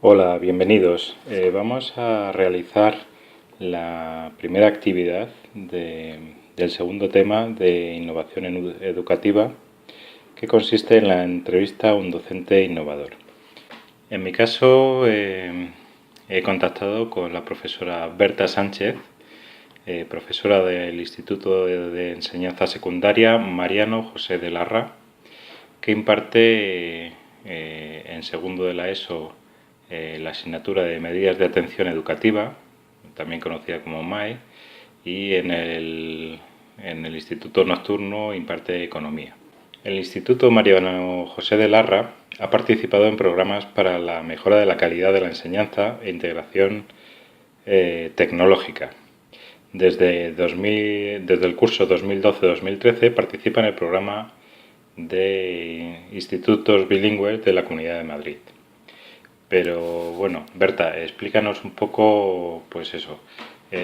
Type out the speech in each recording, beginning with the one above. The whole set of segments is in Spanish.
Hola, bienvenidos. Vamos a realizar la primera actividad del segundo tema de innovación educativa, que consiste en la entrevista a un docente innovador. En mi caso, he contactado con la profesora Berta Sánchez, profesora del Instituto de Enseñanza Secundaria Mariano José de Larra, que imparte en segundo de la ESO la asignatura de Medidas de Atención Educativa, también conocida como MAE, y en el Instituto Nocturno imparte Economía. El Instituto Mariano José de Larra ha participado en programas para la mejora de la calidad de la enseñanza e integración tecnológica. Desde el curso 2012-2013 participa en el programa de institutos bilingües de la Comunidad de Madrid. Pero bueno, Berta, explícanos un poco, pues eso,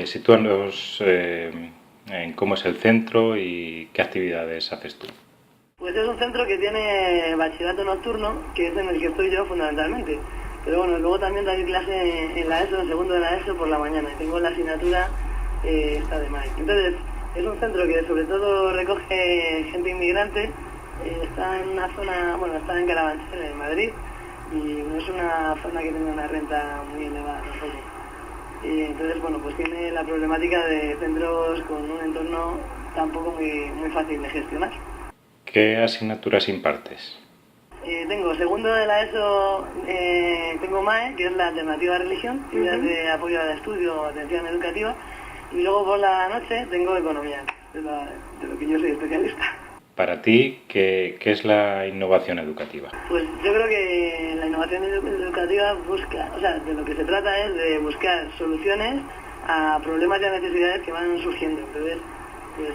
sitúanos en cómo es el centro y qué actividades haces tú. Pues es un centro que tiene bachillerato nocturno, que es en el que estoy yo fundamentalmente. Pero bueno, luego también doy clase en la ESO, en segundo de la ESO por la mañana. Y tengo la asignatura esta de MAE. Entonces, es un centro que sobre todo recoge gente inmigrante. Está en una zona, bueno, está en Carabanchel, en Madrid. Y no es una zona que tenga una renta muy elevada tampoco. Entonces, bueno, pues tiene la problemática de centros con un entorno tampoco muy fácil de gestionar. ¿Qué asignaturas impartes? Tengo segundo de la ESO, tengo MAE, que es la alternativa a religión, y es de apoyo al estudio o atención educativa, y luego por la noche tengo economía, de lo que yo soy especialista. Para ti, ¿qué es la innovación educativa? Pues yo creo que la innovación educativa busca, o sea, de lo que se trata es de buscar soluciones a problemas y a necesidades que van surgiendo. Entonces, pues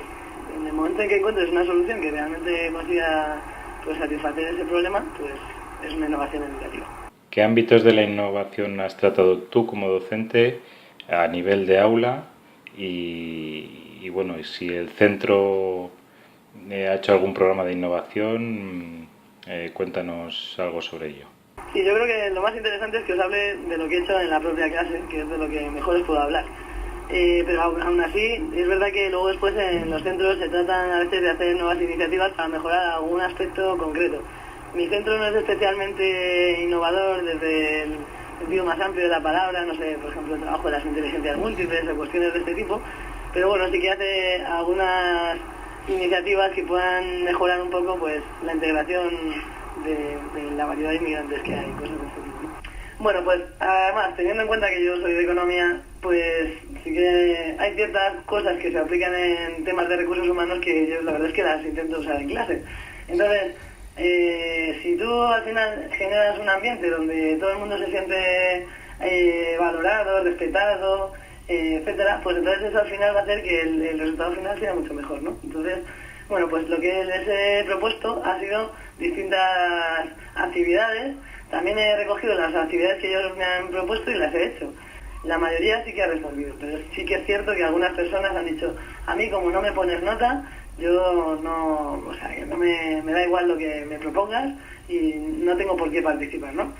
en el momento en que encuentres una solución que realmente consiga pues satisfacer ese problema, pues es una innovación educativa. ¿Qué ámbitos de la innovación has tratado tú como docente a nivel de aula? Y bueno, si el centro ha hecho algún programa de innovación, cuéntanos algo sobre ello. Sí, yo creo que lo más interesante es que os hable de lo que he hecho en la propia clase, que es de lo que mejor os puedo hablar. Pero aún así, es verdad que luego después en los centros se tratan a veces de hacer nuevas iniciativas para mejorar algún aspecto concreto. Mi centro no es especialmente innovador desde el sentido más amplio de la palabra, no sé, por ejemplo, el trabajo de las inteligencias múltiples o cuestiones de este tipo, pero bueno, sí que hace algunas iniciativas que puedan mejorar un poco pues la integración de la variedad de inmigrantes que hay, cosas de este tipo. Bueno, pues además, teniendo en cuenta que yo soy de economía, pues sí que hay ciertas cosas que se aplican en temas de recursos humanos que yo la verdad es que las intento usar en clase. Entonces, si tú al final generas un ambiente donde todo el mundo se siente valorado, respetado, etcétera, pues entonces eso al final va a hacer que el resultado final sea mucho mejor, ¿no? Entonces, bueno, pues lo que les he propuesto ha sido distintas actividades. También he recogido las actividades que ellos me han propuesto y las he hecho. La mayoría sí que ha respondido, pero sí que es cierto que algunas personas han dicho, a mí como no me pones nota, yo no, o sea, que no me da igual lo que me propongas y no tengo por qué participar, ¿no?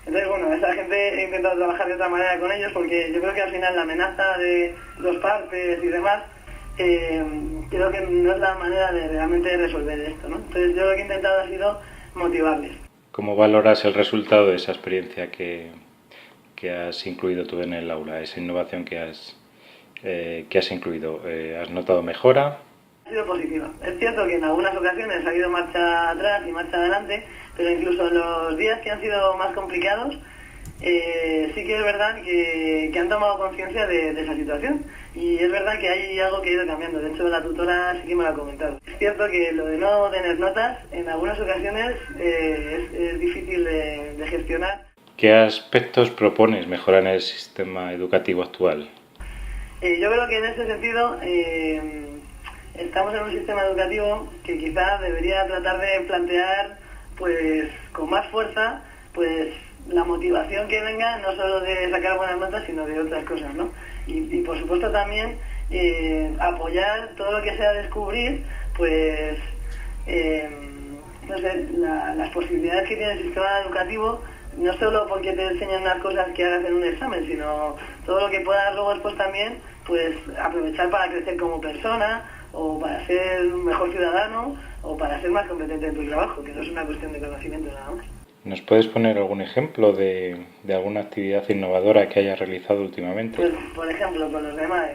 Entonces, bueno, esa gente he intentado trabajar de otra manera con ellos porque yo creo que al final la amenaza de dos partes y demás, creo que no es la manera de realmente resolver esto, ¿no? Entonces yo lo que he intentado ha sido motivarles. ¿Cómo valoras el resultado de esa experiencia que has incluido tú en el aula, esa innovación que has incluido? ¿Has notado mejora? Ha sido positiva. Es cierto que en algunas ocasiones ha habido marcha atrás y marcha adelante, pero incluso en los días que han sido más complicados, sí que es verdad que han tomado conciencia de esa situación. Y es verdad que hay algo que ha ido cambiando. De hecho, la tutora sí que me lo ha comentado. Es cierto que lo de no tener notas, en algunas ocasiones es difícil de gestionar. ¿Qué aspectos propones mejorar en el sistema educativo actual? Yo creo que en ese sentido estamos en un sistema educativo que quizás debería tratar de plantear pues con más fuerza pues la motivación que venga no solo de sacar buenas notas sino de otras cosas, ¿no? Y por supuesto también apoyar todo lo que sea descubrir pues no sé, las posibilidades que tiene el sistema educativo no solo porque te enseñan unas cosas que hagas en un examen, sino todo lo que puedas luego después también, pues aprovechar para crecer como persona, o para ser un mejor ciudadano, o para ser más competente en tu trabajo, que no es una cuestión de conocimiento nada más. ¿Nos puedes poner algún ejemplo de alguna actividad innovadora que hayas realizado últimamente? Pues, por ejemplo, con los demás.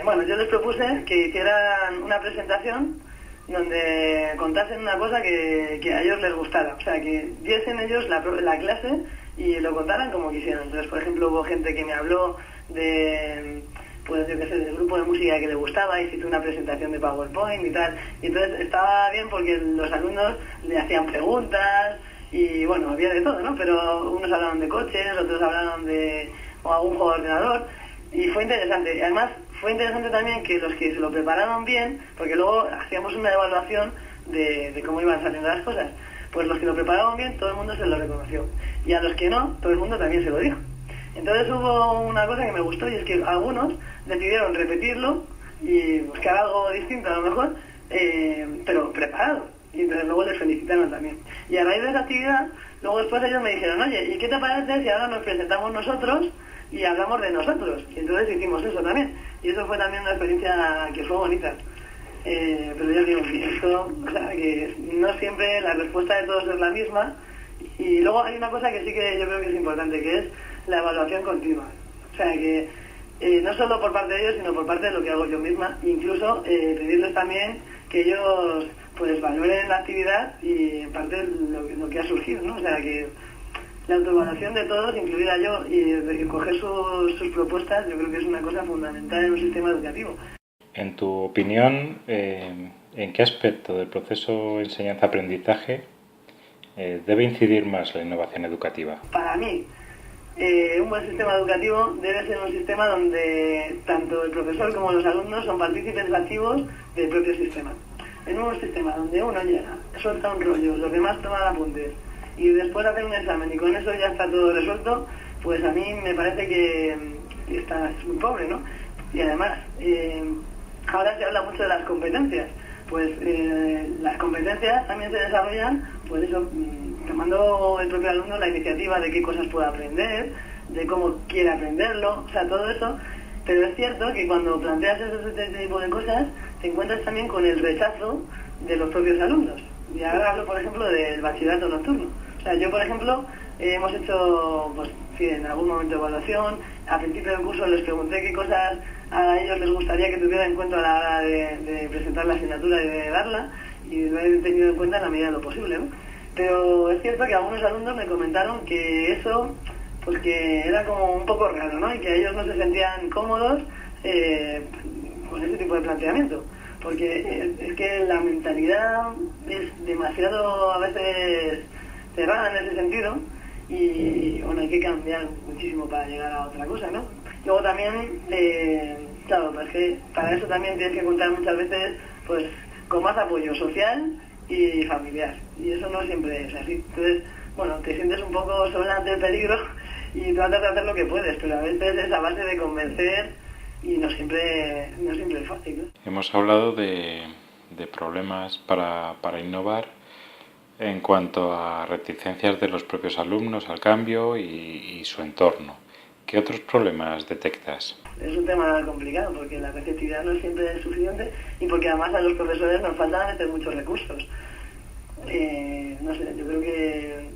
Bueno, yo les propuse que hicieran una presentación donde contasen una cosa que a ellos les gustara. O sea, que diesen ellos la clase y lo contaran como quisieran. Entonces, por ejemplo, hubo gente que me habló de, pues yo qué sé, del grupo de música que le gustaba, y hice una presentación de PowerPoint y tal. Y entonces estaba bien porque los alumnos le hacían preguntas y bueno, había de todo, ¿no? Pero unos hablaban de coches, otros hablaban de algún juego de ordenador y fue interesante. Y además fue interesante también que los que se lo prepararon bien, porque luego hacíamos una evaluación de cómo iban saliendo las cosas, pues los que lo preparaban bien todo el mundo se lo reconoció y a los que no, todo el mundo también se lo dijo. Entonces hubo una cosa que me gustó, y es que algunos decidieron repetirlo y buscar algo distinto a lo mejor, pero preparado. Y entonces luego les felicitaron también. Y a raíz de esa actividad, luego después ellos me dijeron, oye, ¿y qué te parece si ahora nos presentamos nosotros y hablamos de nosotros? Y entonces hicimos eso también. Y eso fue también una experiencia que fue bonita. Pero ya digo, esto, o sea, que no siempre la respuesta de todos es la misma. Y luego hay una cosa que sí que yo creo que es importante, que es la evaluación continua. O sea, que no solo por parte de ellos, sino por parte de lo que hago yo misma. Incluso pedirles también que ellos pues valoren la actividad y en parte lo que ha surgido, ¿no? O sea, que la autoevaluación de todos, incluida yo, y coger sus propuestas, yo creo que es una cosa fundamental en un sistema educativo. En tu opinión, ¿en qué aspecto del proceso enseñanza-aprendizaje debe incidir más la innovación educativa? Para mí, un buen sistema educativo debe ser un sistema donde tanto el profesor como los alumnos son partícipes activos del propio sistema. En un sistema donde uno llega, suelta un rollo, los demás toman apuntes y después hacen un examen y con eso ya está todo resuelto, pues a mí me parece que es muy pobre, ¿no? Y además, ahora se habla mucho de las competencias. Pues las competencias también se desarrollan, pues eso, tomando el propio alumno la iniciativa de qué cosas puede aprender, de cómo quiere aprenderlo, o sea, todo eso. Pero es cierto que cuando planteas ese tipo de cosas, te encuentras también con el rechazo de los propios alumnos. Y ahora hablo, por ejemplo, del bachillerato nocturno. O sea, yo, por ejemplo, hemos hecho, pues, sí, en algún momento evaluación. A principio del curso les pregunté qué cosas a ellos les gustaría que tuviera en cuenta a la hora de presentar la asignatura y de darla, y lo he tenido en cuenta en la medida de lo posible, ¿no? Pero es cierto que algunos alumnos me comentaron que eso, pues que era como un poco raro, ¿no? Y que ellos no se sentían cómodos con ese tipo de planteamiento. Porque es que la mentalidad es demasiado a veces cerrada en ese sentido, y bueno, hay que cambiar muchísimo para llegar a otra cosa, ¿no? Luego también, claro, pues que para eso también tienes que contar muchas veces pues con más apoyo social y familiar, y eso no siempre es así. Entonces, bueno, te sientes un poco sola ante el peligro y tratas de hacer lo que puedes, pero a veces es a base de convencer y no siempre es fácil, ¿no? Hemos hablado de problemas para innovar en cuanto a reticencias de los propios alumnos al cambio y su entorno. ¿Qué otros problemas detectas? Es un tema complicado porque la receptividad no siempre es suficiente, y porque además a los profesores nos faltan a veces muchos recursos. No sé, yo creo que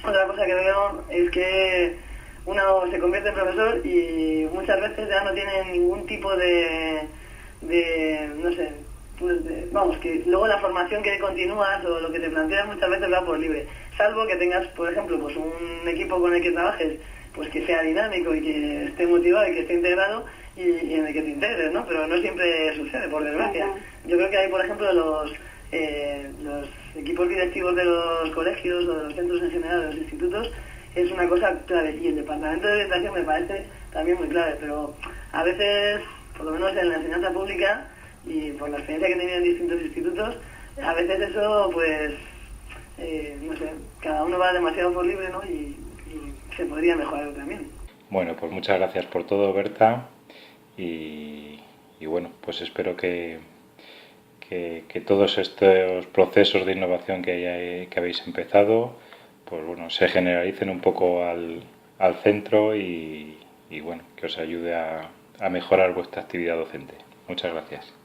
otra cosa que veo es que uno se convierte en profesor y muchas veces ya no tiene ningún tipo de no sé, pues vamos, que luego la formación que continúas o lo que te planteas muchas veces va por libre, salvo que tengas, por ejemplo, pues un equipo con el que trabajes, pues que sea dinámico y que esté motivado y que esté integrado, y en el que te integres, ¿no? Pero no siempre sucede, por desgracia. Yo creo que hay, por ejemplo, los equipos directivos de los colegios o de los centros en general, de los institutos, es una cosa clave, y el departamento de orientación me parece también muy clave, pero a veces, por lo menos en la enseñanza pública y por la experiencia que he tenido en distintos institutos, a veces eso, pues, no sé, cada uno va demasiado por libre, ¿no? Y se podría mejorar también. Bueno, pues muchas gracias por todo, Berta, y bueno, pues espero que todos estos procesos de innovación que habéis empezado pues bueno, se generalicen un poco al centro y bueno, que os ayude a mejorar vuestra actividad docente. Muchas gracias.